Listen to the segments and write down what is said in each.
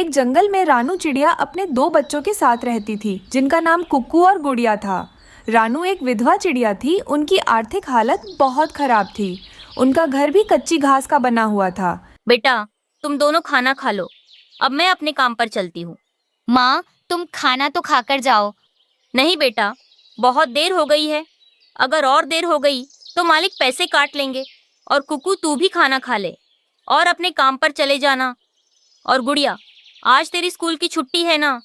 एक जंगल में रानू चिड़िया अपने दो बच्चों के साथ रहती थी, जिनका नाम कुक्कू और गुड़िया था। रानू एक विधवा चिड़िया थी। उनकी आर्थिक हालत बहुत खराब थी। उनका घर भी कच्ची घास का बना हुआ था। बेटा, तुम दोनों खाना खा लो, अब मैं अपने काम पर चलती हूँ। माँ, तुम खाना तो खाकर जाओ। नहीं बेटा, बहुत देर हो गई है। अगर और देर हो गई तो मालिक पैसे काट लेंगे। और कुकू, तू भी खाना खा ले और अपने काम पर चले जाना। और गुड़िया, आज तेरी स्कूल की छुट्टी है ना,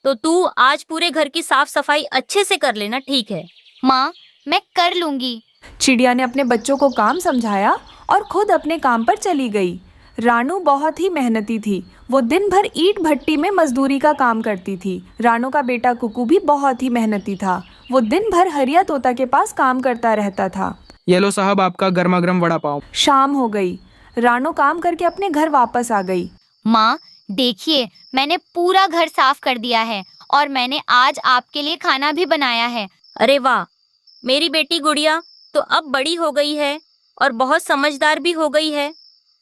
तो तू आज पूरे घर की साफ सफाई अच्छे से कर लेना, ठीक है? माँ, मैं कर लूंगी। चिड़िया ने अपने बच्चों को काम समझाया और खुद अपने काम पर चली गई। रानू बहुत ही मेहनती थी। वो दिन भर ईंट भट्टी में मजदूरी का काम करती थी। रानू का बेटा कुकू भी बहुत ही मेहनती था। वो दिन भर हरिया तोता के पास काम करता रहता था। ये लो साहब, आपका गर्मा गर्म वड़ा पाव। शाम हो गई। रानू काम करके अपने घर वापस आ गई। माँ, देखिए, मैंने पूरा घर साफ कर दिया है और मैंने आज आपके लिए खाना भी बनाया है। अरे वाह, मेरी बेटी गुड़िया तो अब बड़ी हो गई है और बहुत समझदार भी हो गई है।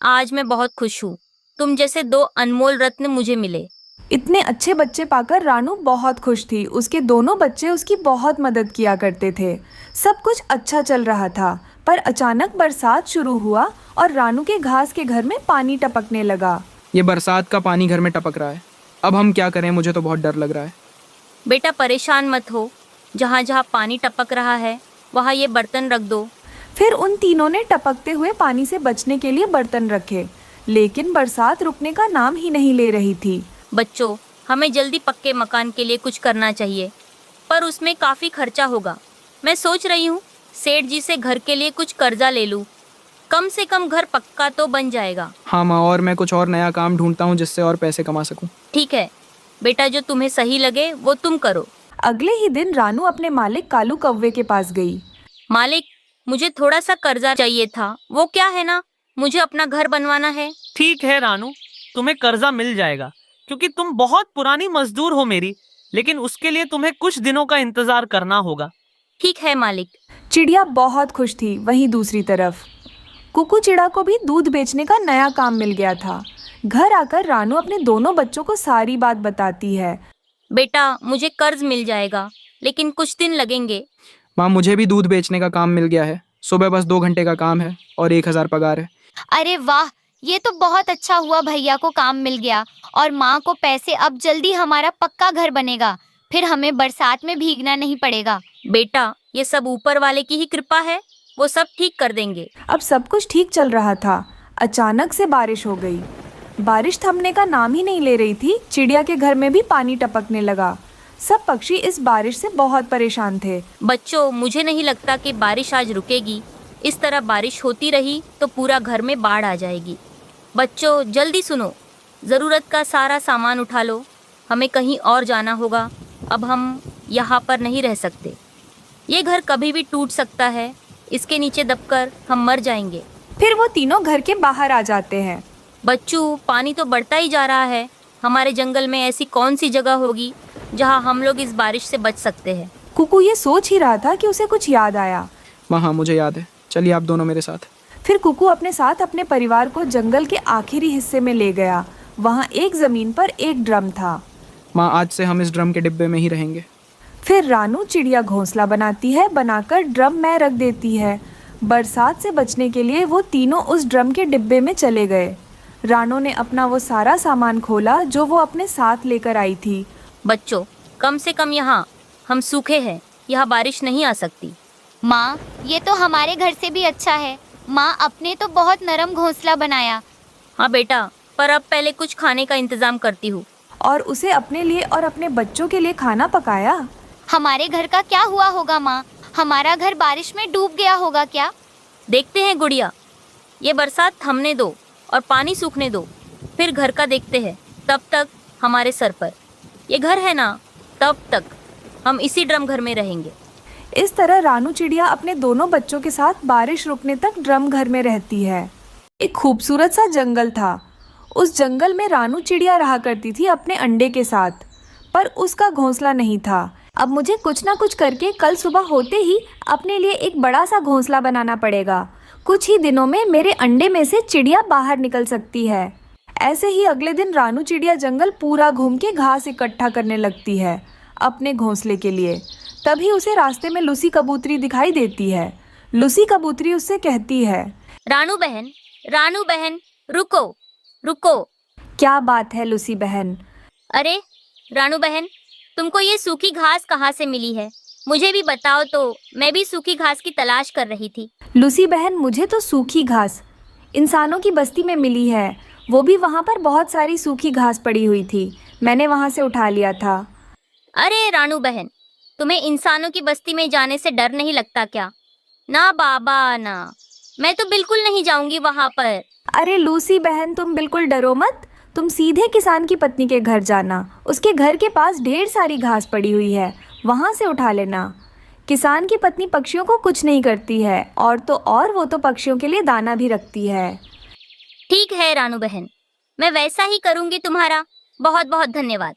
आज मैं बहुत खुश हूँ। तुम जैसे दो अनमोल रत्न मुझे मिले। इतने अच्छे बच्चे पाकर रानू बहुत खुश थी। उसके दोनों बच्चे उसकी बहुत मदद किया करते थे। सब कुछ अच्छा चल रहा था, पर अचानक बरसात शुरू हुआ और रानू के घास के घर में पानी टपकने लगा। ये बरसात का पानी घर में टपक रहा है। अब हम क्या करें? मुझे तो बहुत डर लग रहा है। बेटा, परेशान मत हो। जहाँ जहाँ पानी टपक रहा है वहाँ ये बर्तन रख दो। फिर उन तीनों ने टपकते हुए पानी से बचने के लिए बर्तन रखे, लेकिन बरसात रुकने का नाम ही नहीं ले रही थी। बच्चों, हमें जल्दी पक्के मकान के लिए कुछ करना चाहिए, पर उसमें काफ़ी खर्चा होगा। मैं सोच रही हूँ सेठ जी से घर के लिए कुछ कर्जा ले लूँ। कम से कम घर पक्का तो बन जाएगा। हाँ माँ, और मैं कुछ और नया काम ढूंढता हूँ जिससे और पैसे कमा सकूँ। ठीक है बेटा, जो तुम्हें सही लगे वो तुम करो। अगले ही दिन रानू अपने मालिक कालू कौवे के पास गई। मालिक, मुझे थोड़ा सा कर्जा चाहिए था। वो क्या है ना, मुझे अपना घर बनवाना है। ठीक है रानू, तुम्हें कर्जा मिल जाएगा क्योंकि तुम बहुत पुरानी मजदूर हो मेरी, लेकिन उसके लिए तुम्हें कुछ दिनों का इंतजार करना होगा। ठीक है मालिक। चिड़िया बहुत खुश थी। वहीं दूसरी तरफ कुकू चिड़ा को भी दूध बेचने का नया काम मिल गया था। घर आकर रानू अपने दोनों बच्चों को सारी बात बताती है। बेटा, मुझे कर्ज मिल जाएगा, लेकिन कुछ दिन लगेंगे। माँ, मुझे भी दूध बेचने का काम मिल गया है। सुबह बस 2 घंटे का काम है और 1000 पगार है। अरे वाह, ये तो बहुत अच्छा हुआ। भैया को काम मिल गया और माँ को पैसे। अब जल्दी हमारा पक्का घर बनेगा, फिर हमें बरसात में भीगना नहीं पड़ेगा। बेटा, ये सब ऊपर वाले की ही कृपा है, वो सब ठीक कर देंगे। अब सब कुछ ठीक चल रहा था। अचानक से बारिश हो गई। बारिश थमने का नाम ही नहीं ले रही थी। चिड़िया के घर में भी पानी टपकने लगा। सब पक्षी इस बारिश से बहुत परेशान थे। बच्चों, मुझे नहीं लगता कि बारिश आज रुकेगी। इस तरह बारिश होती रही तो पूरा घर में बाढ़ आ जाएगी। बच्चों, जल्दी सुनो, ज़रूरत का सारा सामान उठा लो। हमें कहीं और जाना होगा। अब हम यहाँ पर नहीं रह सकते। ये घर कभी भी टूट सकता है। इसके नीचे दबकर हम मर जाएंगे। फिर वो तीनों घर के बाहर आ जाते हैं। बच्चों, पानी तो बढ़ता ही जा रहा है। हमारे जंगल में ऐसी कौन सी जगह होगी जहाँ हम लोग इस बारिश से बच सकते हैं? कुकू ये सोच ही रहा था कि उसे कुछ याद आया। माँ, हाँ, मुझे याद है। चलिए आप दोनों मेरे साथ। फिर कुकू अपने साथ अपने परिवार को जंगल के आखिरी हिस्से में ले गया। वहाँ एक जमीन पर एक ड्रम था। माँ, आज से हम इस ड्रम के डिब्बे में ही रहेंगे। फिर रानू चिड़िया घोंसला बनाती है, बनाकर ड्रम में रख देती है। बरसात से बचने के लिए वो तीनों उस ड्रम के डिब्बे में चले गए। रानू ने अपना वो सारा सामान खोला जो वो अपने साथ लेकर आई थी। बच्चों, कम से कम यहाँ हम सूखे हैं, यहाँ बारिश नहीं आ सकती। माँ, ये तो हमारे घर से भी अच्छा है। माँ, अपने तो बहुत नरम घोंसला बनाया। हाँ बेटा, पर अब पहले कुछ खाने का इंतजाम करती हूँ। और उसे अपने लिए और अपने बच्चों के लिए खाना पकाया। हमारे घर का क्या हुआ होगा माँ? हमारा घर बारिश में डूब गया होगा क्या? देखते हैं गुड़िया, ये बरसात थमने दो और पानी सूखने दो, फिर घर का देखते हैं। तब तक हमारे सर पर ये घर है ना, तब तक हम इसी ड्रम घर में रहेंगे। इस तरह रानू चिड़िया अपने दोनों बच्चों के साथ बारिश रुकने तक ड्रम घर में रहती है। एक खूबसूरत सा जंगल था। उस जंगल में रानू चिड़िया रहा करती थी अपने अंडे के साथ, पर उसका घोंसला नहीं था। अब मुझे कुछ ना कुछ करके कल सुबह होते ही अपने लिए एक बड़ा सा घोंसला बनाना पड़ेगा। कुछ ही दिनों में मेरे अंडे में से चिड़िया बाहर निकल सकती है। ऐसे ही अगले दिन रानू चिड़िया जंगल पूरा घूम के घास इकट्ठा करने लगती है अपने घोंसले के लिए। तभी उसे रास्ते में लूसी कबूतरी दिखाई देती है। लूसी कबूतरी उससे कहती है, रानू बहन, रुको रुको। क्या बात है लूसी बहन? अरे रानू बहन, तुमको ये सूखी घास कहाँ से मिली है? मुझे भी बताओ तो, मैं भी सूखी घास की तलाश कर रही थी। लूसी बहन, मुझे तो सूखी घास इंसानों की बस्ती में मिली है। वो भी वहाँ पर बहुत सारी सूखी घास पड़ी हुई थी, मैंने वहाँ से उठा लिया था। अरे रानू बहन, तुम्हें इंसानों की बस्ती में जाने से डर नहीं लगता क्या? ना बाबा ना, मैं तो बिल्कुल नहीं जाऊंगी वहाँ पर। अरे लूसी बहन, तुम बिल्कुल डरो मत। तुम सीधे किसान की पत्नी के घर जाना। उसके घर के पास ढेर सारी घास पड़ी हुई है, वहाँ से उठा लेना। किसान की पत्नी पक्षियों को कुछ नहीं करती है, और तो और वो तो पक्षियों के लिए दाना भी रखती है। ठीक है रानू बहन, मैं वैसा ही करूंगी। तुम्हारा बहुत बहुत धन्यवाद।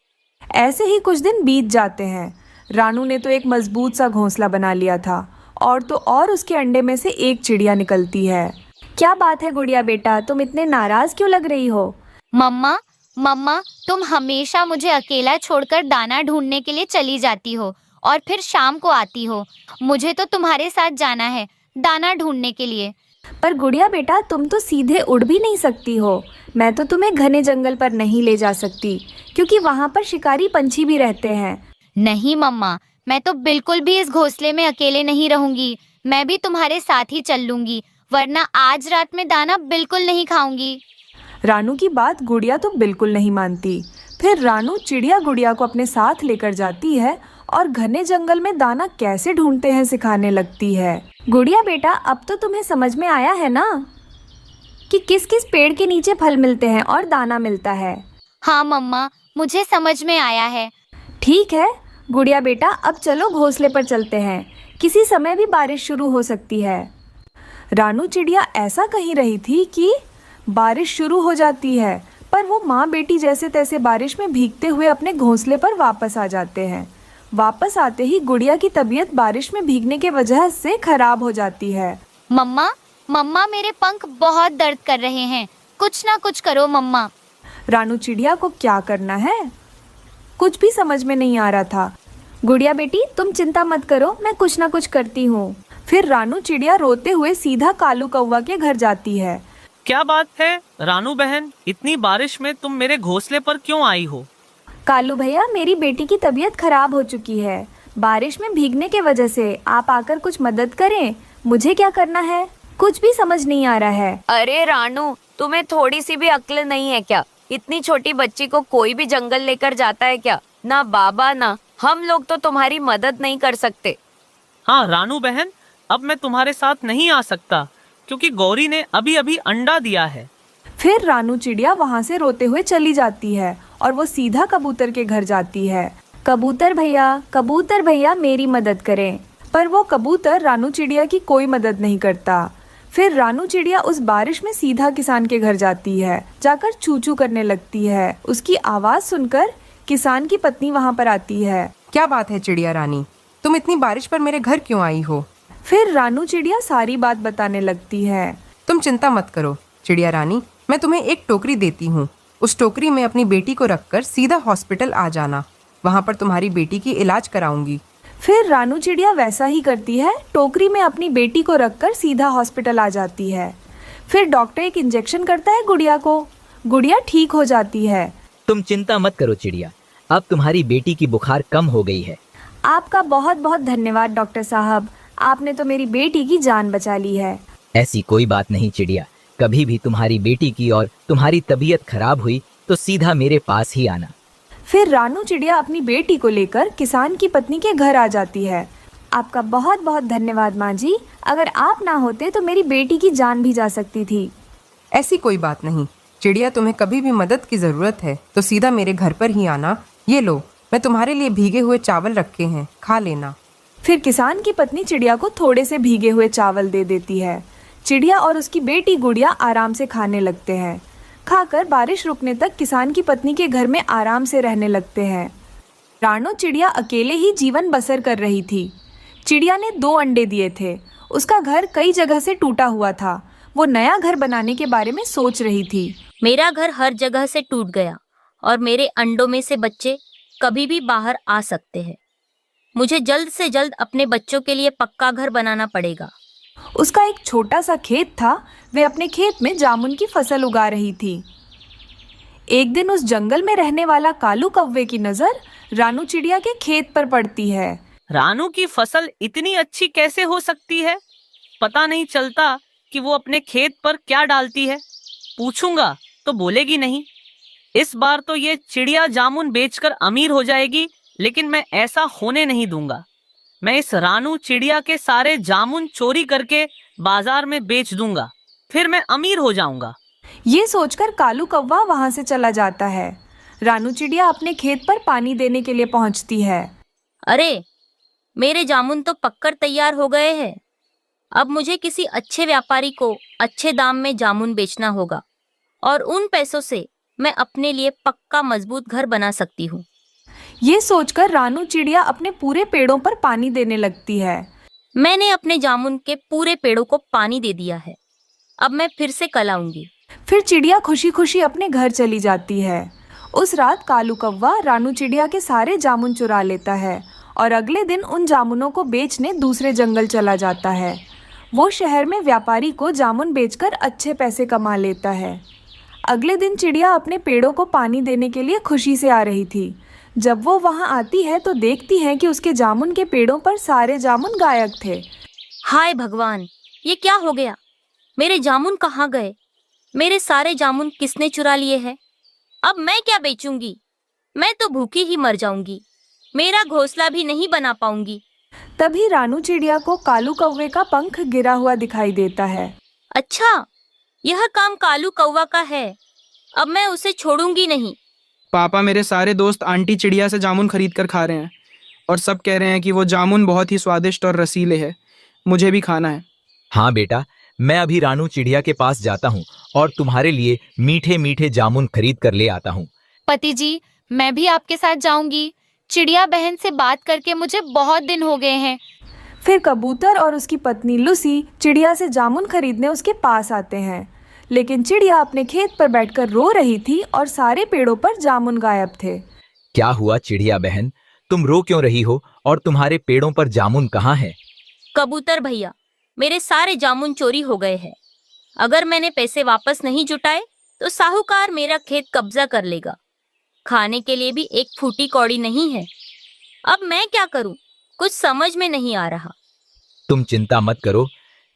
ऐसे ही कुछ दिन बीत जाते हैं। रानू ने तो एक मजबूत सा घोंसला बना लिया था, और तो और उसके अंडे में से एक चिड़िया निकलती है। क्या बात है गुड़िया बेटा, तुम इतने नाराज क्यों लग रही हो? मम्मा, तुम हमेशा मुझे अकेला छोड़कर दाना ढूंढने के लिए चली जाती हो और फिर शाम को आती हो। मुझे तो तुम्हारे साथ जाना है दाना ढूंढने के लिए। पर गुड़िया बेटा, तुम तो सीधे उड़ भी नहीं सकती हो। मैं तो तुम्हें घने जंगल पर नहीं ले जा सकती, क्योंकि वहाँ पर शिकारी पंछी भी रहते हैं। नहीं मम्मा, मैं तो बिल्कुल भी इस घोंसले में अकेले नहीं रहूंगी। मैं भी तुम्हारे साथ ही चल लूंगी, वरना आज रात में दाना बिल्कुल नहीं खाऊंगी। रानू की बात गुड़िया तो बिल्कुल नहीं मानती। फिर रानू चिड़िया गुड़िया को अपने साथ लेकर जाती है और घने जंगल में दाना कैसे ढूंढते हैं सिखाने लगती है। गुड़िया बेटा, अब तो तुम्हें समझ में आया है ना कि किस किस पेड़ के नीचे फल मिलते हैं और दाना मिलता है? हाँ मम्मा, मुझे समझ में आया है। ठीक है गुड़िया बेटा, अब चलो घोंसले पर चलते हैं। किसी समय भी बारिश शुरू हो सकती है। रानू चिड़िया ऐसा कही रही थी कि बारिश शुरू हो जाती है, पर वो माँ बेटी जैसे तैसे बारिश में भीगते हुए अपने घोंसले पर वापस आ जाते हैं। वापस आते ही गुड़िया की तबीयत बारिश में भीगने के वजह से खराब हो जाती है। मम्मा, मेरे पंख बहुत दर्द कर रहे हैं, कुछ ना कुछ करो मम्मा। रानू चिड़िया को क्या करना है कुछ भी समझ में नहीं आ रहा था। गुड़िया बेटी, तुम चिंता मत करो, मैं कुछ ना कुछ करती हूँ। फिर रानू चिड़िया रोते हुए सीधा कालू कौवा के घर जाती है। क्या बात है रानू बहन, इतनी बारिश में तुम मेरे घोंसले पर क्यों आई हो? कालू भैया, मेरी बेटी की तबीयत खराब हो चुकी है बारिश में भीगने के वजह से। आप आकर कुछ मदद करें। मुझे क्या करना है कुछ भी समझ नहीं आ रहा है। अरे रानू, तुम्हें थोड़ी सी भी अक्ल नहीं है क्या? इतनी छोटी बच्ची को कोई भी जंगल लेकर जाता है क्या? ना बाबा ना हम लोग तो तुम्हारी मदद नहीं कर सकते। हाँ रानू बहन, अब मैं तुम्हारे साथ नहीं आ सकता, क्योंकि गौरी ने अभी अभी अंडा दिया है। फिर रानू चिड़िया वहाँ से रोते हुए चली जाती है और वो सीधा कबूतर के घर जाती है। कबूतर भैया मेरी मदद करें। पर वो कबूतर रानू चिड़िया की कोई मदद नहीं करता। फिर रानू चिड़िया उस बारिश में सीधा किसान के घर जाती है। जाकर चू चू करने लगती है। उसकी आवाज़ सुनकर किसान की पत्नी वहाँ पर आती है। क्या बात है चिड़िया रानी, तुम इतनी बारिश पर मेरे घर क्यों आई हो? फिर रानू चिड़िया सारी बात बताने लगती है। तुम चिंता मत करो चिड़िया रानी, मैं तुम्हें एक टोकरी देती हूँ। उस टोकरी में अपनी बेटी को रखकर सीधा हॉस्पिटल आ जाना। वहाँ पर तुम्हारी बेटी की इलाज कराऊंगी। फिर रानू चिड़िया वैसा ही करती है। टोकरी में अपनी बेटी को रखकर सीधा हॉस्पिटल आ जाती है। फिर डॉक्टर एक इंजेक्शन करता है गुड़िया को। गुड़िया ठीक हो जाती है। तुम चिंता मत करो चिड़िया, अब तुम्हारी बेटी की बुखार कम हो गई है। आपका बहुत बहुत धन्यवाद डॉक्टर साहब, आपने तो मेरी बेटी की जान बचा ली है। ऐसी कोई बात नहीं चिड़िया, कभी भी तुम्हारी बेटी की और तुम्हारी तबीयत खराब हुई तो सीधा मेरे पास ही आना। फिर रानू चिड़िया अपनी बेटी को लेकर किसान की पत्नी के घर आ जाती है। आपका बहुत बहुत धन्यवाद माँ जी, अगर आप ना होते तो मेरी बेटी की जान भी जा सकती थी। ऐसी कोई बात नहीं चिड़िया, तुम्हें कभी भी मदद की ज़रूरत है तो सीधा मेरे घर पर ही आना। ये लो, मैं तुम्हारे लिए भीगे हुए चावल रखे हैं, खा लेना। फिर किसान की पत्नी चिड़िया को थोड़े से भीगे हुए चावल दे देती है। चिड़िया और उसकी बेटी गुड़िया आराम से खाने लगते हैं। खाकर बारिश रुकने तक किसान की पत्नी के घर में आराम से रहने लगते हैं। रानू चिड़िया अकेले ही जीवन बसर कर रही थी। चिड़िया ने 2 अंडे दिए थे। उसका घर कई जगह से टूटा हुआ था। वो नया घर बनाने के बारे में सोच रही थी। मेरा घर हर जगह से टूट गया और मेरे अंडों में से बच्चे कभी भी बाहर आ सकते हैं। मुझे जल्द से जल्द अपने बच्चों के लिए पक्का घर बनाना पड़ेगा। उसका एक छोटा सा खेत था। वे अपने खेत में जामुन की फसल उगा रही थी। एक दिन उस जंगल में रहने वाला कालू कौवे की नजर रानू चिड़िया के खेत पर पड़ती है। रानू की फसल इतनी अच्छी कैसे हो सकती है? पता नहीं चलता कि वो अपने खेत पर क्या डालती है। पूछूंगा तो बोलेगी नहीं। इस बार तो ये चिड़िया जामुन बेचकर अमीर हो जाएगी, लेकिन मैं ऐसा होने नहीं दूंगा। मैं इस रानू चिड़िया के सारे जामुन चोरी करके बाजार में बेच दूंगा, फिर मैं अमीर हो जाऊंगा। ये सोचकर कालू कौवा वहां से चला जाता है। रानू चिड़िया अपने खेत पर पानी देने के लिए पहुंचती है। अरे, मेरे जामुन तो पककर तैयार हो गए हैं। अब मुझे किसी अच्छे व्यापारी को अच्छे दाम में जामुन बेचना होगा और उन पैसों से मैं अपने लिए पक्का मजबूत घर बना सकती हूँ। ये सोचकर रानू चिड़िया अपने पूरे पेड़ों पर पानी देने लगती है। मैंने अपने जामुन के पूरे पेड़ों को पानी दे दिया है। अब मैं फिर से कल आऊंगी। फिर चिड़िया खुशी खुशी अपने घर चली जाती है। उस रात कालू कौवा रानू चिड़िया के सारे जामुन चुरा लेता है और अगले दिन उन जामुनों को बेचने दूसरे जंगल चला जाता है। वो शहर में व्यापारी को जामुन बेचकर अच्छे पैसे कमा लेता है। अगले दिन चिड़िया अपने पेड़ों को पानी देने के लिए खुशी से आ रही थी। जब वो वहाँ आती है तो देखती है कि उसके जामुन के पेड़ों पर सारे जामुन गायब थे। हाय भगवान, ये क्या हो गया? मेरे जामुन कहाँ गए? मेरे सारे जामुन किसने चुरा लिए हैं? अब मैं क्या बेचूंगी? मैं तो भूखी ही मर जाऊंगी। मेरा घोंसला भी नहीं बना पाऊंगी। तभी रानू चिड़िया को कालू कौवे का पंख गिरा हुआ दिखाई देता है। अच्छा, यह काम कालू कौवा का है। अब मैं उसे छोड़ूंगी नहीं। पापा, मेरे सारे दोस्त आंटी चिड़िया से जामुन खरीद कर खा रहे हैं और सब कह रहे हैं कि वो जामुन बहुत ही स्वादिष्ट और रसीले हैं। मुझे भी खाना है। हाँ बेटा, मैं अभी रानू चिड़िया के पास जाता हूँ और तुम्हारे लिए मीठे मीठे जामुन खरीद कर ले आता हूँ। पति जी, मैं भी आपके साथ जाऊंगी। चिड़िया बहन से बात करके मुझे बहुत दिन हो गए हैं। फिर कबूतर और उसकी पत्नी लूसी चिड़िया से जामुन खरीदने उसके पास आते हैं, लेकिन चिड़िया अपने खेत पर बैठकर रो रही थी और सारे पेड़ों पर जामुन गायब थे। क्या हुआ चिड़िया बहन, तुम रो क्यों रही हो और तुम्हारे पेड़ों पर जामुन कहाँ है? कबूतर भैया, मेरे सारे जामुन चोरी हो गए हैं। अगर मैंने पैसे वापस नहीं जुटाए तो साहूकार मेरा खेत कब्जा कर लेगा। खाने के लिए भी एक फूटी कौड़ी नहीं है। अब मैं क्या करूं? कुछ समझ में नहीं आ रहा। तुम चिंता मत करो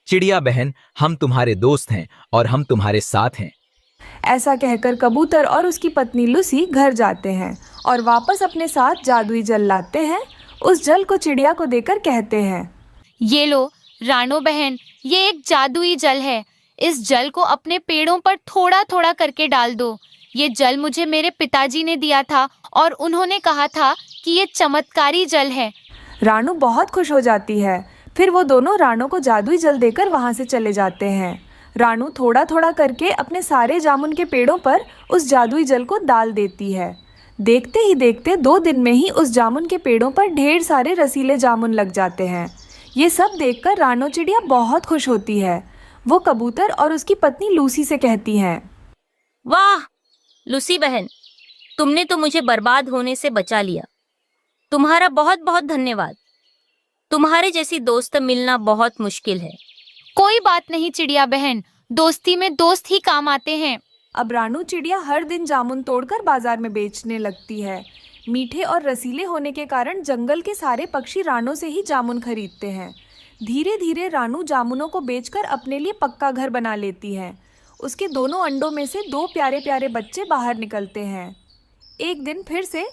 चिड़िया बहन, हम तुम्हारे दोस्त हैं और हम तुम्हारे साथ हैं। ऐसा कहकर कबूतर और उसकी पत्नी लूसी घर जाते हैं और वापस अपने साथ जादुई जल लाते हैं। उस जल को चिड़िया को देकर कहते हैं, ये लो रानो बहन, ये एक जादुई जल है। इस जल को अपने पेड़ों पर थोड़ा थोड़ा करके डाल दो। ये जल मुझे मेरे पिताजी ने दिया था और उन्होंने कहा था कि ये चमत्कारी जल है। रानू बहुत खुश हो जाती है। फिर वो दोनों रानू को जादुई जल देकर वहाँ से चले जाते हैं। रानू थोड़ा थोड़ा करके अपने सारे जामुन के पेड़ों पर उस जादुई जल को डाल देती है। देखते ही देखते 2 दिन में ही उस जामुन के पेड़ों पर ढेर सारे रसीले जामुन लग जाते हैं। ये सब देखकर रानू चिड़िया बहुत खुश होती है। वो कबूतर और उसकी पत्नी लूसी से कहती हैं, वाह लूसी बहन, तुमने तो मुझे बर्बाद होने से बचा लिया। तुम्हारा बहुत बहुत धन्यवाद। तुम्हारे जैसी दोस्त मिलना बहुत मुश्किल है। कोई बात नहीं चिड़िया बहन, दोस्ती में दोस्त ही काम आते हैं। अब रानू चिड़िया हर दिन जामुन तोड़कर बाजार में बेचने लगती है। मीठे और रसीले होने के कारण जंगल के सारे पक्षी रानू से ही जामुन खरीदते हैं। धीरे धीरे रानू जामुनों को बेचकर अपने लिए पक्का घर बना लेती है। उसके दोनों अंडों में से 2 प्यारे प्यारे बच्चे बाहर निकलते हैं। एक दिन फिर से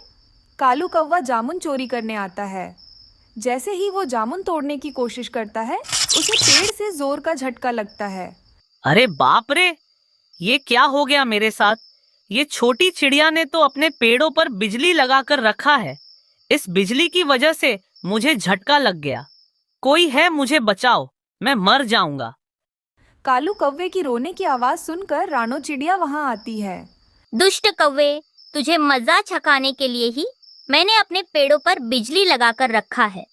कालू कौवा जामुन चोरी करने आता है। जैसे ही वो जामुन तोड़ने की कोशिश करता है, उसे पेड़ से जोर का झटका लगता है। अरे बाप रे, ये क्या हो गया मेरे साथ? ये छोटी चिड़िया ने तो अपने पेड़ों पर बिजली लगाकर रखा है। इस बिजली की वजह से मुझे झटका लग गया। कोई है, मुझे बचाओ, मैं मर जाऊंगा। कालू कौवे की रोने की आवाज सुनकर रानू चिड़िया वहां आती है। दुष्ट कौवे, तुझे मजा छकाने के लिए ही मैंने अपने पेड़ों पर बिजली लगाकर रखा है।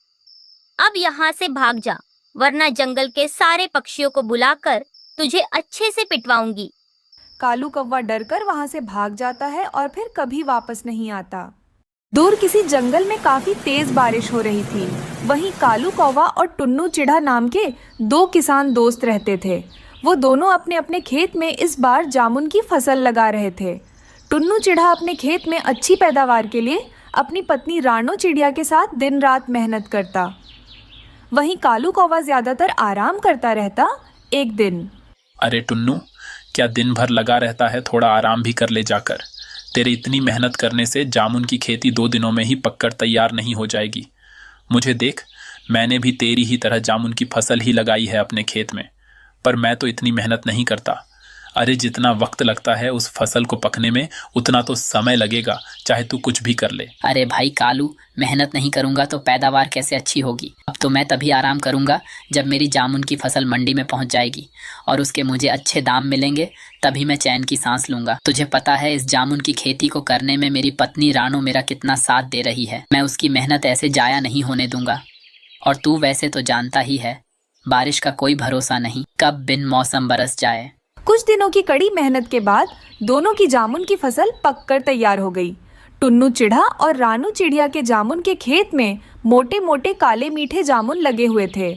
अब यहाँ से भाग जा, वरना जंगल के सारे पक्षियों को बुलाकर तुझे अच्छे से पिटवाऊंगी। कालू कौवा डरकर वहां से भाग जाता है और फिर कभी वापस नहीं आता। दूर किसी जंगल में काफी तेज बारिश हो रही थी। वहीं कालू कौवा और टुन्नू चिढ़ा नाम के दो किसान दोस्त रहते थे। वो दोनों अपने अपने खेत में इस बार जामुन की फसल लगा रहे थे। टुन्नू चिढ़ा अपने खेत में अच्छी पैदावार के लिए अपनी पत्नी रानो चिड़िया के साथ दिन रात मेहनत करता। वहीं कालू कौवा ज्यादातर आराम करता रहता। एक दिन, अरे टुन्नू, क्या दिन भर लगा रहता है? थोड़ा आराम भी कर ले जाकर। तेरे इतनी मेहनत करने से जामुन की खेती 2 दिनों में ही पककर तैयार नहीं हो जाएगी। मुझे देख, मैंने भी तेरी ही तरह जामुन की फसल ही लगाई है अपने खेत में, पर मैं तो इतनी मेहनत नहीं करता। अरे जितना वक्त लगता है उस फसल को पकने में, उतना तो समय लगेगा, चाहे तू कुछ भी कर ले। अरे भाई कालू, मेहनत नहीं करूंगा तो पैदावार कैसे अच्छी होगी? अब तो मैं तभी आराम करूंगा जब मेरी जामुन की फसल मंडी में पहुंच जाएगी और उसके मुझे अच्छे दाम मिलेंगे, तभी मैं चैन की सांस लूंगा। तुझे पता है इस जामुन की खेती को करने में मेरी पत्नी रानो मेरा कितना साथ दे रही है। मैं उसकी मेहनत ऐसे जाया नहीं होने दूंगा। और तू वैसे तो जानता ही है, बारिश का कोई भरोसा नहीं, कब बिन मौसम बरस जाए। कुछ दिनों की कड़ी मेहनत के बाद दोनों की जामुन की फसल पककर तैयार हो गई। टुन्नू चिढ़ा और रानू चिड़िया के जामुन के खेत में मोटे मोटे काले मीठे जामुन लगे हुए थे,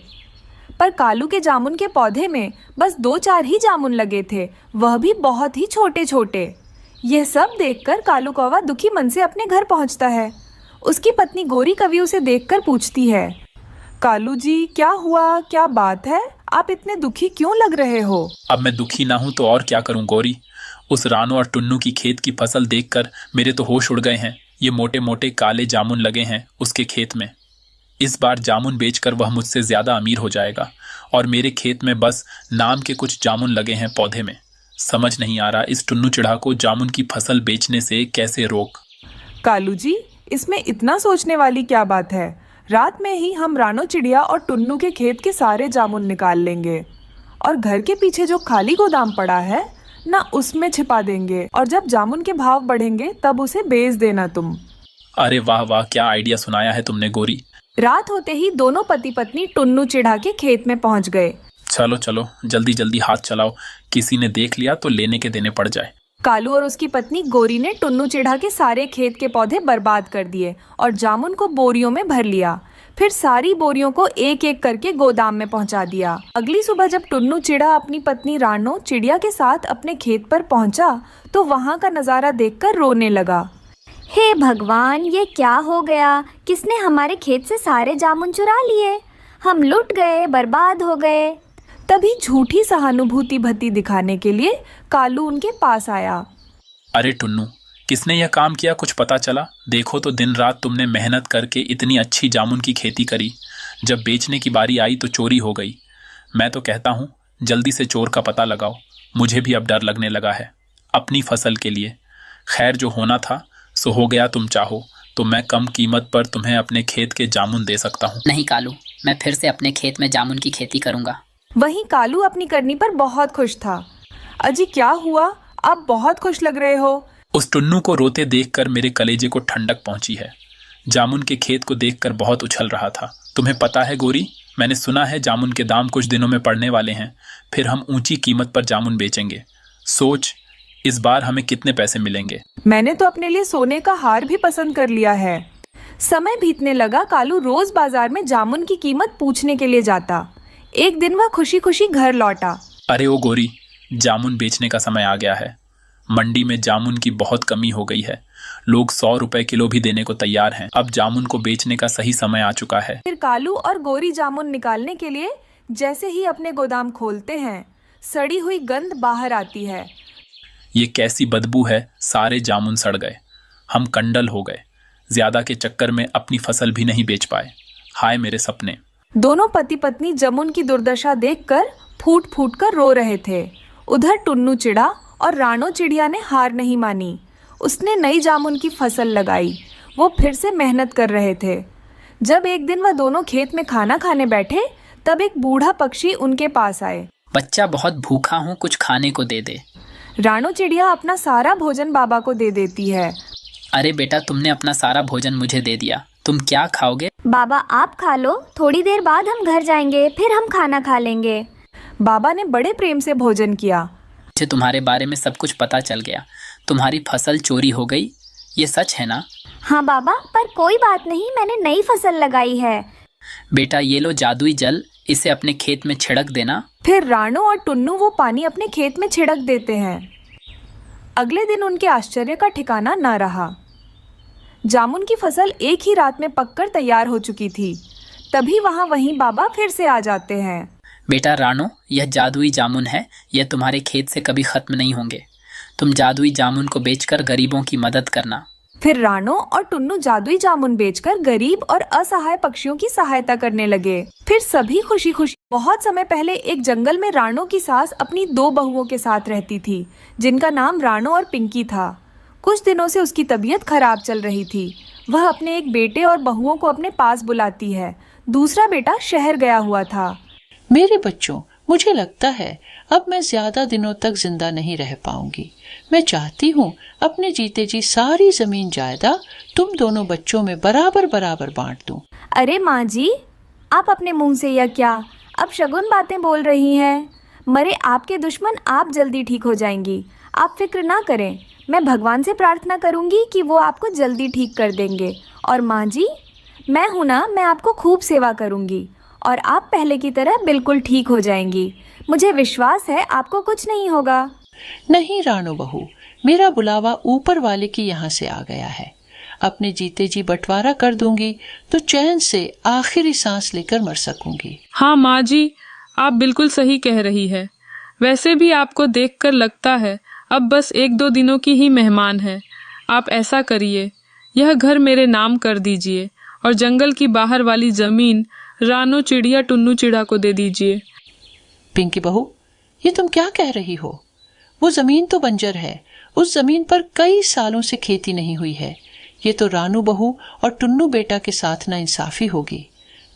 पर कालू के जामुन के पौधे में बस 2-4 ही जामुन लगे थे, वह भी बहुत ही छोटे छोटे। यह सब देखकर कालू कौवा दुखी मन से अपने घर पहुंचता है। उसकी पत्नी गोरी कवि उसे देखकर पूछती है, कालू जी, क्या हुआ? क्या बात है? आप इतने दुखी क्यों लग रहे हो? अब मैं दुखी ना हूं तो और क्या करूं गोरी। उस रानो और टुन्नू की खेत की फसल देखकर मेरे तो होश उड़ गए हैं। ये मोटे मोटे काले जामुन लगे हैं उसके खेत में। इस बार जामुन बेचकर वह मुझसे ज्यादा अमीर हो जाएगा, और मेरे खेत में बस नाम के कुछ जामुन लगे हैं पौधे में। समझ नहीं आ रहा इस टुन्नू चिढ़ा को जामुन की फसल बेचने से कैसे रोक। कालू जी, इसमें इतना सोचने वाली क्या बात है? रात में ही हम रानो चिड़िया और टुन्नू के खेत के सारे जामुन निकाल लेंगे और घर के पीछे जो खाली गोदाम पड़ा है ना, उसमें छिपा देंगे, और जब जामुन के भाव बढ़ेंगे तब उसे बेच देना तुम। अरे वाह वाह, क्या आइडिया सुनाया है तुमने गोरी। रात होते ही दोनों पति पत्नी टुन्नू चिढ़ा के खेत में पहुंच गए। चलो चलो, जल्दी जल्दी हाथ चलाओ, किसी ने देख लिया तो लेने के देने पड़ जाए। कालू और उसकी पत्नी गोरी ने टुन्नू चिढ़ा के सारे खेत के पौधे बर्बाद कर दिए और जामुन को बोरियों में भर लिया। फिर सारी बोरियों को एक एक करके गोदाम में पहुंचा दिया। अगली सुबह जब टुन्नू चिढ़ा अपनी पत्नी रानो चिड़िया के साथ अपने खेत पर पहुंचा तो वहां का नजारा देखकर रोने लगा। हे भगवान, ये क्या हो गया? किसने हमारे खेत से सारे जामुन चुरा लिए? हम लुट गए, बर्बाद हो गए। तभी झूठी सहानुभूति भती दिखाने के लिए कालू उनके पास आया। अरे टुन्नू, किसने यह काम किया कुछ पता चला? देखो तो दिन रात तुमने मेहनत करके इतनी अच्छी जामुन की खेती करी, जब बेचने की बारी आई तो चोरी हो गई। मैं तो कहता हूँ जल्दी से चोर का पता लगाओ। मुझे भी अब डर लगने लगा है अपनी फसल के लिए। खैर, जो होना था सो हो गया। तुम चाहो तो मैं कम कीमत पर तुम्हें अपने खेत के जामुन दे सकता हूँ। नहीं कालू, मैं फिर से अपने खेत में जामुन की खेती करूंगा। वहीं कालू अपनी करनी पर बहुत खुश था। अजी, क्या हुआ? आप बहुत खुश लग रहे हो। उस टुन्नू को रोते देखकर मेरे कलेजे को ठंडक पहुंची है। जामुन के खेत को देखकर बहुत उछल रहा था। तुम्हें पता है गोरी, मैंने सुना है जामुन के दाम कुछ दिनों में पड़ने वाले हैं। फिर हम ऊंची कीमत पर जामुन बेचेंगे। सोच, इस बार हमें कितने पैसे मिलेंगे। मैंने तो अपने लिए सोने का हार भी पसंद कर लिया है। समय बीतने लगा। कालू रोज बाजार में जामुन की कीमत पूछने के लिए जाता। एक दिन वह खुशी खुशी घर लौटा। अरे ओ गोरी, जामुन बेचने का समय आ गया है। मंडी में जामुन की बहुत कमी हो गई है। लोग 100 रुपए किलो भी देने को तैयार हैं। अब जामुन को बेचने का सही समय आ चुका है। फिर कालू और गोरी जामुन निकालने के लिए जैसे ही अपने गोदाम खोलते हैं, सड़ी हुई गंध बाहर आती है। ये कैसी बदबू है। सारे जामुन सड़ गए। हम कंडल हो गए। ज्यादा के चक्कर में अपनी फसल भी नहीं बेच पाए। हाय मेरे सपने। दोनों पति पत्नी जामुन की दुर्दशा देखकर फूट फूट कर रो रहे थे। उधर टुन्नू चिड़ा और रानो चिड़िया ने हार नहीं मानी। उसने नई जामुन की फसल लगाई। वो फिर से मेहनत कर रहे थे। जब एक दिन वह दोनों खेत में खाना खाने बैठे, तब एक बूढ़ा पक्षी उनके पास आए। बच्चा, बहुत भूखा हूँ, कुछ खाने को दे दे। रानो चिड़िया अपना सारा भोजन बाबा को दे देती है। अरे बेटा, तुमने अपना सारा भोजन मुझे दे दिया, तुम क्या खाओगे? बाबा, आप खा लो, थोड़ी देर बाद हम घर जाएंगे, फिर हम खाना खा लेंगे। बाबा ने बड़े प्रेम से भोजन किया। मुझे तुम्हारे बारे में सब कुछ पता चल गया। तुम्हारी फसल चोरी हो गई, ये सच है ना? हाँ बाबा, पर कोई बात नहीं, मैंने नई फसल लगाई है। बेटा ये लो जादुई जल, इसे अपने खेत में छिड़क देना। फिर रानू और टुन्नू वो पानी अपने खेत में छिड़क देते हैं। अगले दिन उनके आश्चर्य का ठिकाना न रहा। जामुन की फसल एक ही रात में पककर तैयार हो चुकी थी। तभी वहीं बाबा फिर से आ जाते हैं। बेटा रानो, यह जादुई जामुन है, यह तुम्हारे खेत से कभी खत्म नहीं होंगे। तुम जादुई जामुन को बेचकर गरीबों की मदद करना। फिर रानो और टुन्नू जादुई जामुन बेचकर गरीब और असहाय पक्षियों की सहायता करने लगे। फिर सभी खुशी खुशी। बहुत समय पहले एक जंगल में रानो की सास अपनी 2 बहुओं के साथ रहती थी, जिनका नाम रानो और पिंकी था। कुछ दिनों से उसकी तबीयत खराब चल रही थी। वह अपने एक बेटे और बहुओं को अपने पास बुलाती है। दूसरा बेटा शहर गया हुआ था। मेरे बच्चों, मुझे लगता है अब मैं ज्यादा दिनों तक जिंदा नहीं रह पाऊंगी। मैं चाहती हूँ अपने जीते जी सारी जमीन जायदाद तुम दोनों बच्चों में बराबर बराबर बांट दूं। अरे माँ जी, आप अपने मुंह से यह क्या अब शगुन बातें बोल रही हैं? मरे आपके दुश्मन आप जल्दी ठीक हो जाएंगी। आप फिक्र ना करें, मैं भगवान से प्रार्थना करूंगी कि वो आपको जल्दी ठीक कर देंगे। और माँ जी, मैं हूँ ना, मैं आपको खूब सेवा करूंगी और आप पहले की तरह बिल्कुल ठीक हो जाएंगी। मुझे विश्वास है आपको कुछ नहीं होगा। नहीं रानो बहू, मेरा बुलावा ऊपर वाले की यहाँ से आ गया है। अपने जीते जी बंटवारा कर दूंगी तो चैन से आखिरी सांस लेकर मर सकूंगी। हाँ माँ जी, आप बिल्कुल सही कह रही है। वैसे भी आपको देखकर लगता है अब बस 1-2 दिनों की ही मेहमान है। आप ऐसा करिए, यह घर मेरे नाम कर दीजिए और जंगल की बाहर वाली जमीन रानो चिड़िया टुन्नू चिड़ा को दे दीजिए। पिंकी बहू, ये तुम क्या कह रही हो? वो जमीन तो बंजर है, उस जमीन पर कई सालों से खेती नहीं हुई है। ये तो रानू बहू और टुन्नू बेटा के साथ नाइंसाफी होगी।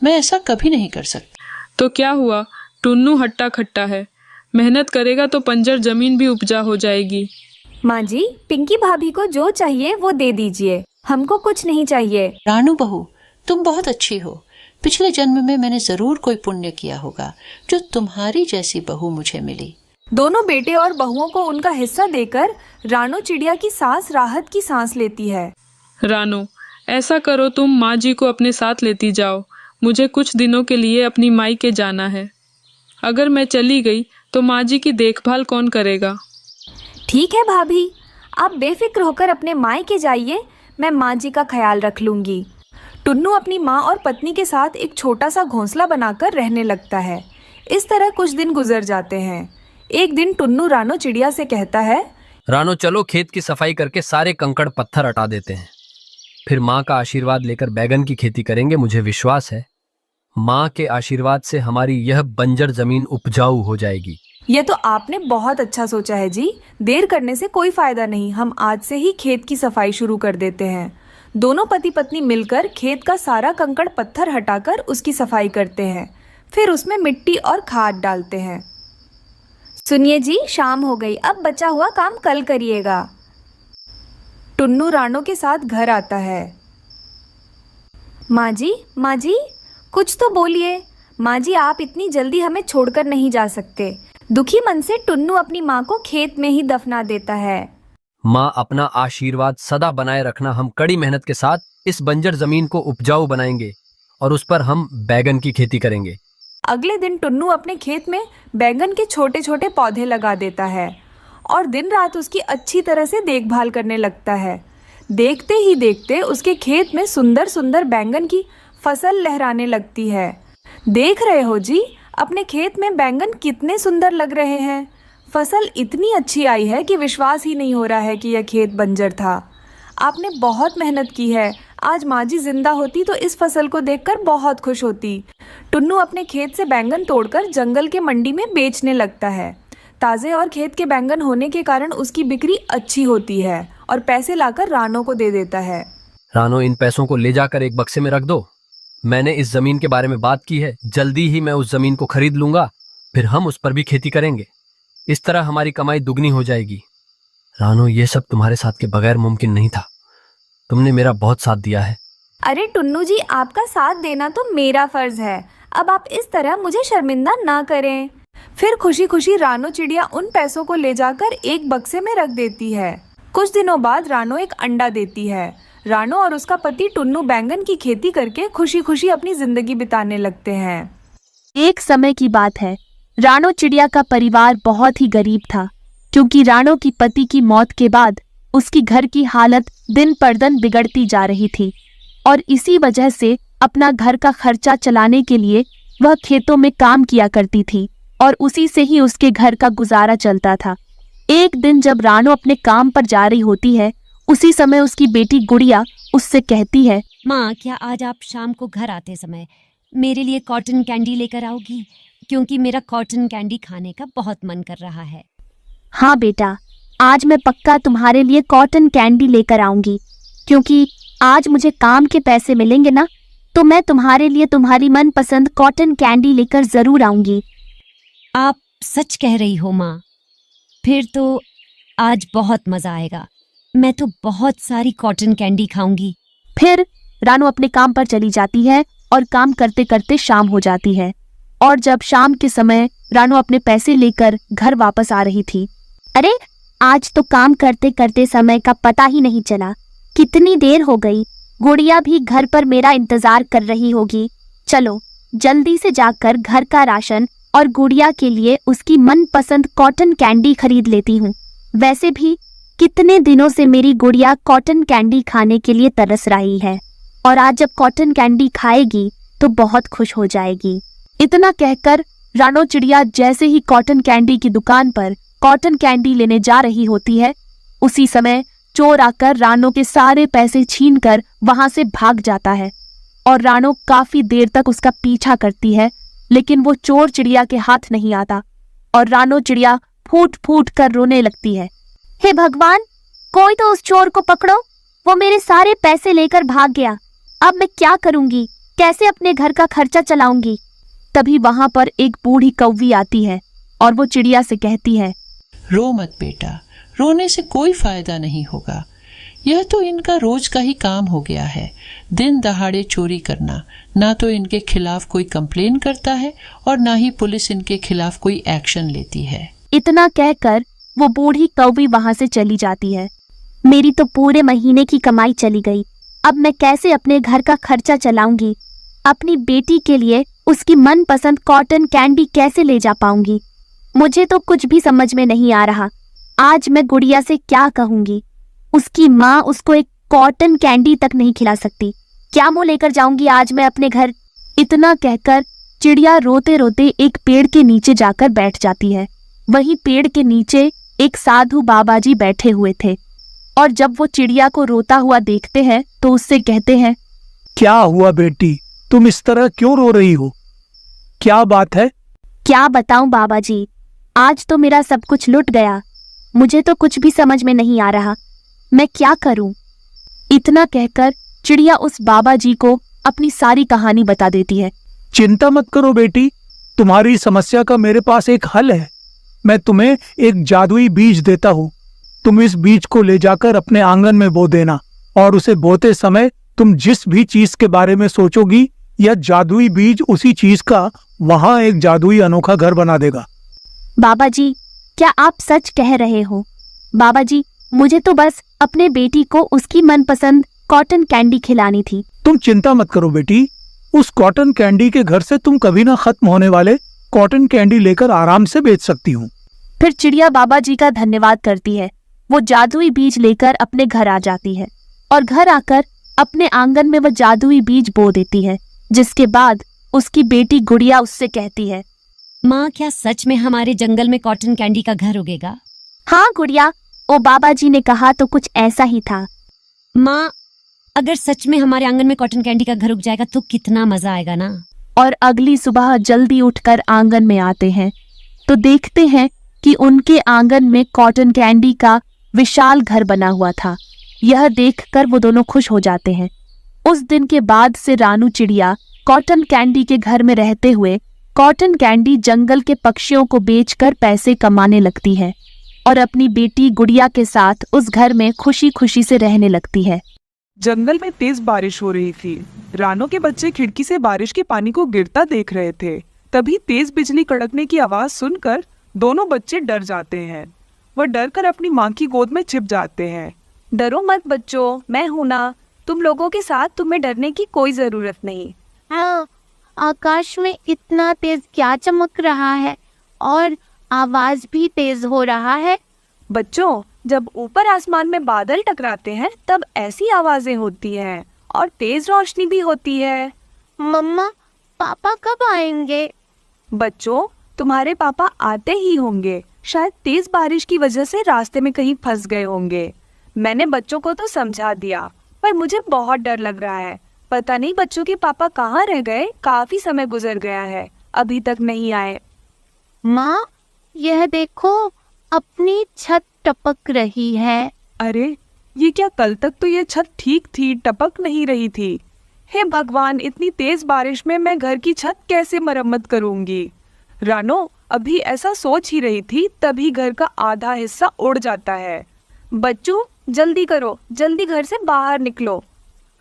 मैं ऐसा कभी नहीं कर सकती। तो क्या हुआ, टुन्नू हट्टा खट्टा है, मेहनत करेगा तो बंजर जमीन भी उपजा हो जाएगी। माँ जी, पिंकी भाभी को जो चाहिए वो दे दीजिए, हमको कुछ नहीं चाहिए। रानू बहू, तुम बहुत अच्छी हो। पिछले जन्म में मैंने जरूर कोई पुण्य किया होगा जो तुम्हारी जैसी बहू मुझे मिली। दोनों बेटे और बहुओं को उनका हिस्सा देकर रानो चिड़िया की सास राहत की सांस लेती है। रानो, ऐसा करो, तुम माँ जी को अपने साथ लेती जाओ। मुझे कुछ दिनों के लिए अपनी माई के जाना है। अगर मैं चली गई तो माँ जी की देखभाल कौन करेगा? ठीक है भाभी, आप बेफिक्र होकर अपने माई के जाइए, मैं माँ जी का ख्याल रख लूंगी। टुन्नू अपनी माँ और पत्नी के साथ एक छोटा सा घोंसला बनाकर रहने लगता है। इस तरह कुछ दिन गुजर जाते हैं। एक दिन टुन्नू रानो चिड़िया से कहता है, रानो चलो खेत की सफाई करके सारे कंकड़ पत्थर हटा देते हैं, फिर माँ का आशीर्वाद लेकर बैगन की खेती करेंगे। मुझे विश्वास है माँ के आशीर्वाद से हमारी यह बंजर जमीन उपजाऊ हो जाएगी। यह तो आपने बहुत अच्छा सोचा है जी। देर करने से कोई फायदा नहीं, हम आज से ही खेत की सफाई शुरू कर देते हैं। दोनों पति पत्नी मिलकर खेत का सारा कंकड़ पत्थर हटाकर उसकी सफाई करते हैं। फिर उसमें मिट्टी और खाद डालते हैं। सुनिए जी, शाम हो गई, अब बचा हुआ काम कल करिएगा। टुन्नू रानो के साथ घर आता है। माँ जी, कुछ तो बोलिए। माँ जी, आप इतनी जल्दी हमें छोड़कर नहीं जा सकते। दुखी मन से टुन्नू अपनी माँ को खेत में ही दफना देता है। माँ, अपना आशीर्वाद सदा बनाए रखना। हम कड़ी मेहनत के साथ इस बंजर जमीन को उपजाऊ बनाएंगे और उस पर हम बैगन की खेती करेंगे। अगले दिन टुन्नू अपने खेत में बैंगन के छोटे छोटे पौधे लगा देता है और दिन रात उसकी अच्छी तरह से देखभाल करने लगता है। देखते ही देखते उसके खेत में सुंदर सुंदर बैंगन की फसल लहराने लगती है। देख रहे हो जी, अपने खेत में बैंगन कितने सुंदर लग रहे हैं। फसल इतनी अच्छी आई है कि विश्वास ही नहीं हो रहा है कि यह खेत बंजर था। आपने बहुत मेहनत की है। आज माँ जी जिंदा होती तो इस फसल को देखकर बहुत खुश होती। टुन्नू अपने खेत से बैंगन तोड़कर जंगल के मंडी में बेचने लगता है। ताज़े और खेत के बैंगन होने के कारण उसकी बिक्री अच्छी होती है और पैसे लाकर रानो को दे देता है। रानो, इन पैसों को ले जाकर एक बक्से में रख दो। मैंने इस जमीन के बारे में बात की है, जल्दी ही मैं उस जमीन को खरीद लूंगा, फिर हम उस पर भी खेती करेंगे। इस तरह हमारी कमाई दुगनी हो जाएगी। रानो, ये सब तुम्हारे साथ के बगैर मुमकिन नहीं था। तुमने मेरा बहुत साथ दिया है। अरे टुन्नू जी, आपका साथ देना तो मेरा फर्ज है। अब आप इस तरह मुझे शर्मिंदा ना करें। फिर खुशी खुशी रानू चिड़िया उन पैसों को ले जाकर एक बक्से में रख देती है। कुछ दिनों बाद रानू एक अंडा देती है। रानू और उसका पति टुन्नू बैंगन की खेती करके खुशी खुशी अपनी जिंदगी बिताने लगते हैं। एक समय की बात है, रानू चिड़िया का परिवार बहुत ही गरीब था, क्योंकि रानू की पति की मौत के बाद उसकी घर की हालत दिन पर दिन बिगड़ती जा रही थी और इसी वजह से अपना घर का खर्चा चलाने के लिए वह खेतों में काम किया करती थी और उसी से ही उसके घर का गुजारा चलता था। एक दिन जब रानू अपने काम पर जा रही होती है, उसी समय उसकी बेटी गुड़िया उससे कहती है, माँ, क्या आज आप शाम को घर आते समय मेरे लिए कॉटन कैंडी लेकर आओगी? क्योंकि मेरा कॉटन कैंडी खाने का बहुत मन कर रहा है। हाँ बेटा, आज मैं पक्का तुम्हारे लिए कॉटन कैंडी लेकर आऊंगी, क्योंकि आज मुझे काम के पैसे मिलेंगे ना, तो मैं तुम्हारे लिए तुम्हारी मनपसंद कॉटन कैंडी लेकर जरूर आऊंगी। आप सच कह रही हो माँ? फिर तो आज बहुत मजा आएगा। मैं तो बहुत सारी कॉटन कैंडी खाऊंगी। फिर रानू अपने काम पर चली जाती है और काम करते करते शाम हो जाती है। और जब शाम के समय रानू अपने पैसे लेकर घर वापस आ रही थी, अरे आज तो काम करते करते समय का पता ही नहीं चला, कितनी देर हो गई। गुड़िया भी घर पर मेरा इंतजार कर रही होगी। चलो जल्दी से जाकर घर का राशन और गुड़िया के लिए उसकी मनपसंद कॉटन कैंडी खरीद लेती हूँ। वैसे भी कितने दिनों से मेरी गुड़िया कॉटन कैंडी खाने के लिए तरस रही है और आज जब कॉटन कैंडी खाएगी तो बहुत खुश हो जाएगी। इतना कहकर रानू चिड़िया जैसे ही कॉटन कैंडी की दुकान पर कॉटन कैंडी लेने जा रही होती है, उसी समय चोर आकर रानू के सारे पैसे छीनकर वहां से भाग जाता है और रानू काफी देर तक उसका पीछा करती है, लेकिन वो चोर चिड़िया के हाथ नहीं आता और रानू चिड़िया फूट फूट कर रोने लगती है। हे भगवान, कोई तो उस चोर को पकड़ो, वो मेरे सारे पैसे लेकर भाग गया। अब मैं क्या करूंगी, कैसे अपने घर का खर्चा चलाऊंगी? तभी वहां पर एक बूढ़ी कौवी आती है और वो चिड़िया से कहती है, रो मत बेटा, रोने से कोई फायदा नहीं होगा। यह तो इनका रोज का ही काम हो गया है, दिन दहाड़े चोरी करना। ना तो इनके खिलाफ कोई कंप्लेन करता है और ना ही पुलिस इनके खिलाफ कोई एक्शन लेती है। इतना कहकर वो बूढ़ी कौवी वहां से चली जाती है। मेरी तो पूरे महीने की कमाई चली गई। अब मैं कैसे अपने घर का खर्चा चलाऊंगी? अपनी बेटी के लिए उसकी मनपसंद कॉटन कैंडी कैसे ले जा पाऊंगी? मुझे तो कुछ भी समझ में नहीं आ रहा। आज मैं गुड़िया से क्या कहूंगी? उसकी माँ उसको एक कॉटन कैंडी तक नहीं खिला सकती। क्या मुंह लेकर जाऊंगी आज मैं अपने घर? इतना कहकर चिड़िया रोते रोते एक पेड़ के नीचे जाकर बैठ जाती है। वहीं पेड़ के नीचे एक साधु बाबा जी बैठे हुए थे और जब वो चिड़िया को रोता हुआ देखते हैं तो उससे कहते हैं, क्या हुआ बेटी, तुम इस तरह क्यों रो रही हो? क्या बात है? क्या बताऊं बाबा जी, आज तो मेरा सब कुछ लुट गया। मुझे तो कुछ भी समझ में नहीं आ रहा, मैं क्या करूं? इतना कहकर चिड़िया उस बाबा जी को अपनी सारी कहानी बता देती है। चिंता मत करो बेटी, तुम्हारी समस्या का मेरे पास एक हल है। मैं तुम्हें एक जादुई बीज देता हूँ। तुम इस बीज को ले जाकर अपने आंगन में बो देना और उसे बोते समय तुम जिस भी चीज के बारे में सोचोगी, यह जादुई बीज उसी चीज का वहां एक जादुई अनोखा घर बना देगा। बाबा जी, क्या आप सच कह रहे हो? बाबा जी, मुझे तो बस अपने बेटी को उसकी मनपसंद कॉटन कैंडी खिलानी थी। तुम चिंता मत करो बेटी, उस कॉटन कैंडी के घर से तुम कभी ना खत्म होने वाले कॉटन कैंडी लेकर आराम से बेच सकती हूँ। फिर चिड़िया बाबा जी का धन्यवाद करती है। वो जादुई बीज लेकर अपने घर आ जाती है और घर आकर अपने आंगन में वह जादुई बीज बो देती है, जिसके बाद उसकी बेटी गुड़िया उससे कहती है, माँ, क्या सच में हमारे जंगल में कॉटन कैंडी का घर उगेगा? हाँ गुड़िया, ओ बाबा जी ने कहा तो कुछ ऐसा ही था। माँ, अगर सच में हमारे आंगन में कॉटन कैंडी का घर उग जाएगा तो कितना मजा आएगा ना। और अगली सुबह जल्दी उठकर आंगन में आते हैं तो देखते हैं कि उनके आंगन में कॉटन कैंडी का विशाल घर बना हुआ था। यह देखकर वो दोनों खुश हो जाते हैं। उस दिन के बाद से रानू चिड़िया कॉटन कैंडी के घर में रहते हुए कॉटन कैंडी जंगल के पक्षियों को बेचकर पैसे कमाने लगती है और अपनी बेटी गुड़िया के साथ उस घर में खुशी खुशी से रहने लगती है। जंगल में तेज बारिश हो रही थी। रानू के बच्चे खिड़की से बारिश के पानी को गिरता देख रहे थे। तभी तेज बिजली कड़कने की आवाज सुनकर दोनों बच्चे डर जाते हैं। वह डर कर अपनी माँ की गोद में छिप जाते हैं। डरो मत बच्चों, मैं हूं ना, तुम लोगों के साथ, तुम्हें डरने की कोई जरूरत नहीं। हाँ, आकाश में इतना तेज क्या चमक रहा है और आवाज भी तेज हो रहा है? बच्चों, जब ऊपर आसमान में बादल टकराते हैं तब ऐसी आवाजें होती हैं और तेज रोशनी भी होती है। मम्मा, पापा कब आएंगे? बच्चों, तुम्हारे पापा आते ही होंगे, शायद तेज बारिश की वजह से रास्ते में कहीं फंस गए होंगे। मैंने बच्चों को तो समझा दिया, पर मुझे बहुत डर लग रहा है। पता नहीं बच्चों के पापा कहाँ रह गए, काफी समय गुजर गया है, अभी तक नहीं आए। माँ, यह देखो, अपनी छत टपक रही है। अरे, ये क्या, कल तक तो ये छत ठीक थी, टपक नहीं रही थी। हे भगवान, इतनी तेज बारिश में मैं घर की छत कैसे मरम्मत करूंगी? रानो अभी ऐसा सोच ही रही थी, तभी घर का आधा हिस्सा उड़ जाता है। बच्चों, जल्दी करो, जल्दी घर से बाहर निकलो।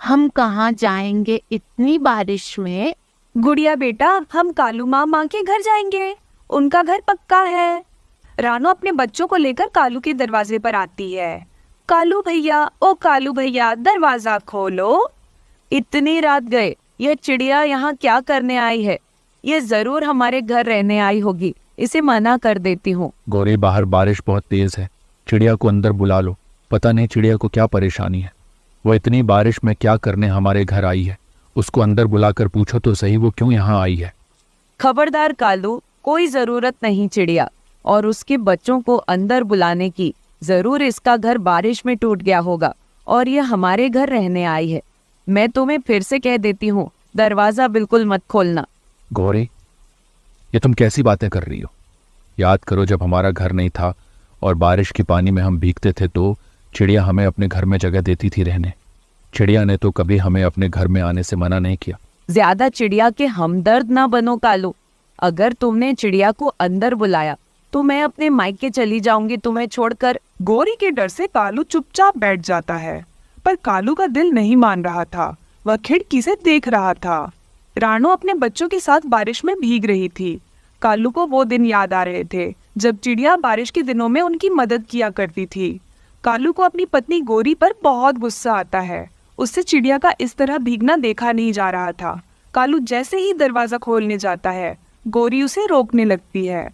हम कहाँ जाएंगे इतनी बारिश में? गुड़िया बेटा, हम कालू माँ के घर जाएंगे, उनका घर पक्का है। रानो अपने बच्चों को लेकर कालू के दरवाजे पर आती है। कालू भैया, ओ कालू भैया, दरवाजा खोलो। इतनी रात गए, ये चिड़िया यहाँ क्या करने आई है? ये जरूर हमारे घर रहने आई होगी, इसे मना कर देती हूँ। गौरी, बाहर बारिश बहुत तेज है, चिड़िया को अंदर बुला लो। पता नहीं चिड़िया को क्या परेशानी है, वो इतनी बारिश में क्या करने हमारे घर आई है। उसको अंदर बुलाकर पूछो तो सही वो क्यों यहाँ आई है। खबरदार कालू, कोई जरूरत नहीं चिड़िया और उसके बच्चों को अंदर बुलाने की। जरूर इसका घर बारिश में टूट गया होगा और ये हमारे घर रहने आई है। मैं तुम्हें फिर से कह देती हूँ, दरवाजा बिल्कुल मत खोलना। गौरी, ये तुम कैसी बातें कर रही हो? याद करो, जब हमारा घर नहीं था और बारिश के पानी में हम भीगते थे तो चिड़िया हमें अपने घर में जगह देती थी रहने। चिड़िया ने तो कभी हमें अपने घर में आने से मना नहीं किया। ज्यादा चिड़िया के हमदर्द ना बनो कालू। अगर तुमने चिड़िया को अंदर बुलाया तो मैं अपने मायके चली जाऊंगी तुम्हें छोड़कर। गौरी के डर से कालू चुपचाप बैठ जाता है, पर कालू का दिल नहीं मान रहा था। वह खिड़की से देख रहा था। रानो अपने बच्चों के साथ बारिश में भीग रही थी। कालू को वो दिन याद आ रहे थे जब चिड़िया बारिश के दिनों में उनकी मदद किया करती थी। कालू को अपनी पत्नी गौरी पर बहुत गुस्सा आता है। उससे चिड़िया का इस तरह भीगना देखा नहीं जा रहा था। कालू जैसे ही दरवाजा खोलने जाता है, गौरी उसे रोकने लगती है।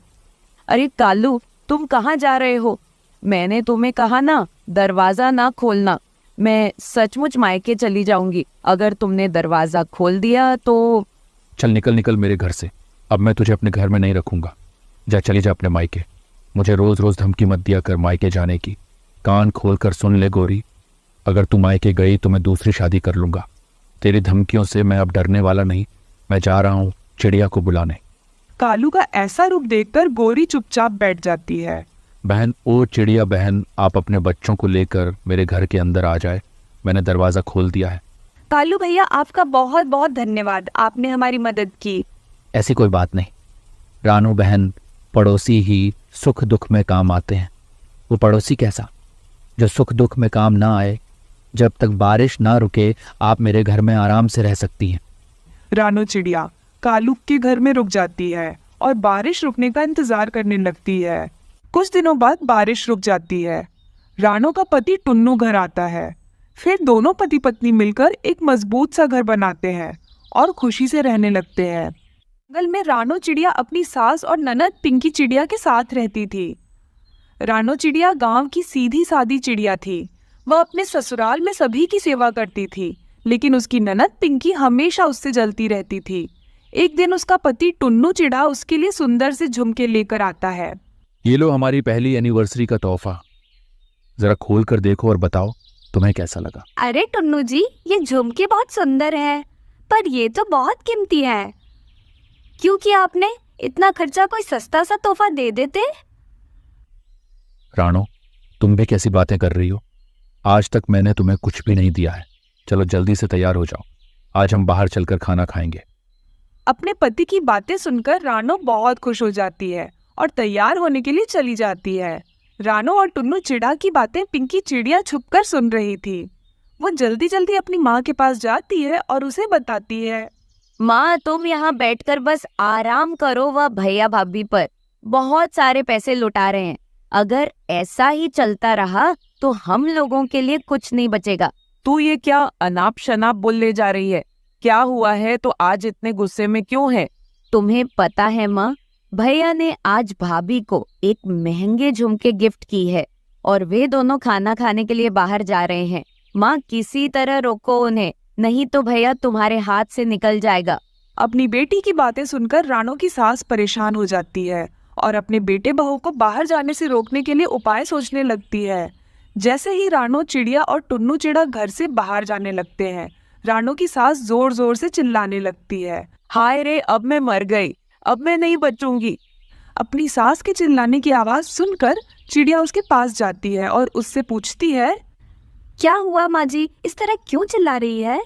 अरे कालू, तुम कहाँ जा रहे हो? मैंने तुम्हें कहा ना, दरवाजा ना खोलना। मैं सचमुच मायके चली जाऊंगी अगर तुमने दरवाजा खोल दिया तो। चल निकल निकल मेरे घर से, अब मैं तुझे अपने घर में नहीं रखूंगा। जा, चली जा अपने मायके। मुझे रोज रोज धमकी मत दिया कर मायके जाने की। कान खोल कर सुन ले गौरी, अगर तू मायके गई तो मैं दूसरी शादी कर लूंगा। तेरी धमकियों से मैं अब डरने वाला नहीं। मैं जा रहा हूँ चिड़िया को बुलाने। कालू का ऐसा रूप देखकर गौरी चुपचाप बैठ जाती है। बहन, ओ चिड़िया बहन, आप अपने बच्चों को लेकर मेरे घर के अंदर आ जाए। मैंने दरवाजा खोल दिया है। कालू भैया, आपका बहुत बहुत धन्यवाद, आपने हमारी मदद की। ऐसी कोई बात नहीं रानू बहन, पड़ोसी ही सुख दुख में काम आते हैं। वो पड़ोसी कैसा जो सुख दुख में काम ना आए? जब तक बारिश ना रुके आप मेरे घर में आराम से रह सकती हैं। रानो चिड़िया कालू के घर में रुक जाती है और बारिश रुकने का इंतजार करने लगती है। कुछ दिनों बाद बारिश रुक जाती है। रानो का पति टुन्नू घर आता है। फिर दोनों पति पत्नी मिलकर एक मजबूत सा घर बनाते हैं और खुशी से रहने लगते हैं। जंगल में रानो चिड़िया अपनी सास और ननद पिंकी चिड़िया के साथ रहती थी। रानो चिड़िया गांव की सीधी सादी चिड़िया थी। वह अपने ससुराल में सभी की सेवा करती थी, लेकिन उसकी ननद पिंकी हमेशा उससे जलती रहती थी। एक दिन उसका पति टुन्नू चिड़ा उसके लिए सुंदर से झुमके लेकर आता है। ये लो हमारी पहली एनिवर्सरी का तोहफा, जरा खोल कर देखो और बताओ तुम्हें कैसा लगा। अरे टुन्नू जी, ये झुमके बहुत सुंदर है, पर ये तो बहुत कीमती है। क्यों किया आपने? इतना खर्चा कोई सस्ता सा तोहफा दे देते। रानो, तुम भी कैसी बातें कर रही हो? आज तक मैंने तुम्हें कुछ भी नहीं दिया है। चलो जल्दी से तैयार हो जाओ, आज हम बाहर चलकर खाना खाएंगे। अपने पति की बातें सुनकर रानो बहुत खुश हो जाती है और तैयार होने के लिए चली जाती है। रानो और टुन्नू चिड़ा की बातें पिंकी चिड़िया छुपकर सुन रही थी। वो जल्दी जल्दी अपनी माँ के पास जाती है और उसे बताती है। माँ तुम यहाँ बैठकर बस आराम करो, वह भैया भाभी पर बहुत सारे पैसे लुटा रहे हैं। अगर ऐसा ही चलता रहा तो हम लोगों के लिए कुछ नहीं बचेगा। तू ये क्या अनाप शनाप बोलने जा रही है? क्या हुआ है? तो आज इतने गुस्से में क्यों है? तुम्हें पता है माँ, भैया ने आज भाभी को एक महंगे झुमके गिफ्ट की है और वे दोनों खाना खाने के लिए बाहर जा रहे हैं। माँ किसी तरह रोको उन्हें, नहीं तो भैया तुम्हारे हाथ से निकल जाएगा। अपनी बेटी की बातें सुनकर रानू की सास परेशान हो जाती है और अपने बेटे बहू को बाहर जाने से रोकने के लिए उपाय सोचने लगती है। जैसे ही रानू चिड़िया और टुन्नू चिड़ा घर से बाहर जाने लगते हैं, रानू की सास जोर जोर से चिल्लाने लगती है, हाय रे, अब मैं मर गई, अब मैं नहीं बचूंगी। अपनी सास के चिल्लाने की आवाज सुनकर चिड़िया उसके पास जाती है और उससे पूछती है, क्या हुआ माँ जी, इस तरह क्यों चिल्ला रही है?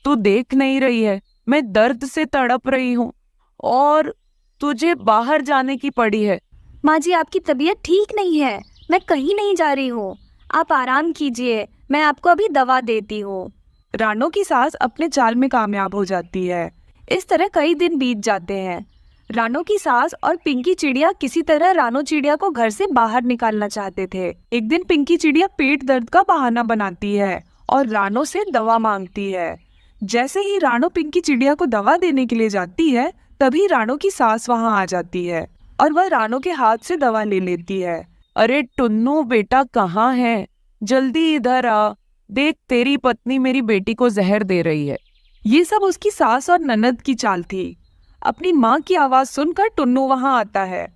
तू देख नहीं रही है, मैं दर्द से तड़प रही हूँ और तुझे बाहर जाने की पड़ी है। माँ जी आपकी तबीयत ठीक नहीं है, मैं कहीं नहीं जा रही हूँ, आप आराम कीजिए, मैं आपको अभी दवा देती हूँ। रानू की सास अपने चाल में कामयाब हो जाती है। इस तरह कई दिन बीत जाते हैं। रानू की सास और पिंकी चिड़िया किसी तरह रानू चिड़िया को घर से बाहर निकालना चाहते थे। एक दिन पिंकी चिड़िया पेट दर्द का बहाना बनाती है और रानू से दवा मांगती है। जैसे ही रानू पिंकी चिड़िया को दवा देने के लिए जाती है, तभी रानू की सास वहां आ जाती है और वह रानू के हाथ से दवा ले लेती है। अरे टुन्नू बेटा कहाँ है? जल्दी इधर आ, देख तेरी पत्नी मेरी बेटी को जहर दे रही है। ये सब उसकी सास और ननद की चाल थी। अपनी माँ की आवाज सुनकर टुन्नू वहां आता है।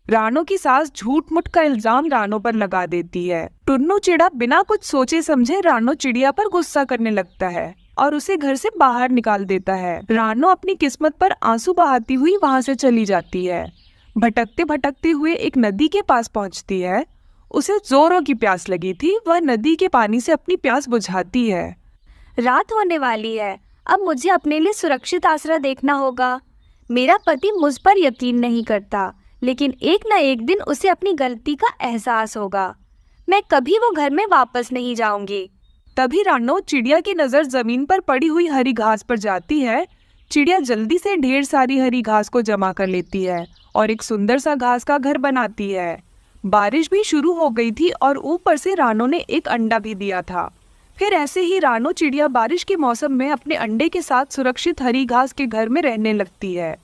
रानू की सास झूठ मूठ का इल्जाम रानू पर लगा देती है। टुन्नू चिड़ा बिना कुछ सोचे समझे रानू चिड़िया पर गुस्सा करने लगता है और उसे घर से बाहर निकाल देता है। रानू अपनी किस्मत पर आंसू बहाती हुई वहां से चली जाती है। भटकते भटकते हुए एक नदी के पास पहुंचती है। उसे जोरों की प्यास लगी थी। वह नदी के पानी से अपनी प्यास बुझाती है। रात होने वाली है, अब मुझे अपने लिए सुरक्षित आसरा देखना होगा। मेरा पति मुझ पर यकीन नहीं करता, लेकिन एक न एक दिन उसे अपनी गलती का एहसास होगा। मैं कभी वो घर में वापस नहीं जाऊंगी। तभी रानू चिड़िया की नजर जमीन पर पड़ी हुई हरी घास पर जाती है। चिड़िया जल्दी से ढेर सारी हरी घास को जमा कर लेती है और एक सुंदर सा घास का घर बनाती है। बारिश भी शुरू हो गई थी और ऊपर से रानू ने एक अंडा भी दिया था। फिर ऐसे ही रानू चिड़िया बारिश के मौसम में अपने अंडे के साथ सुरक्षित हरी घास के घर में रहने लगती है।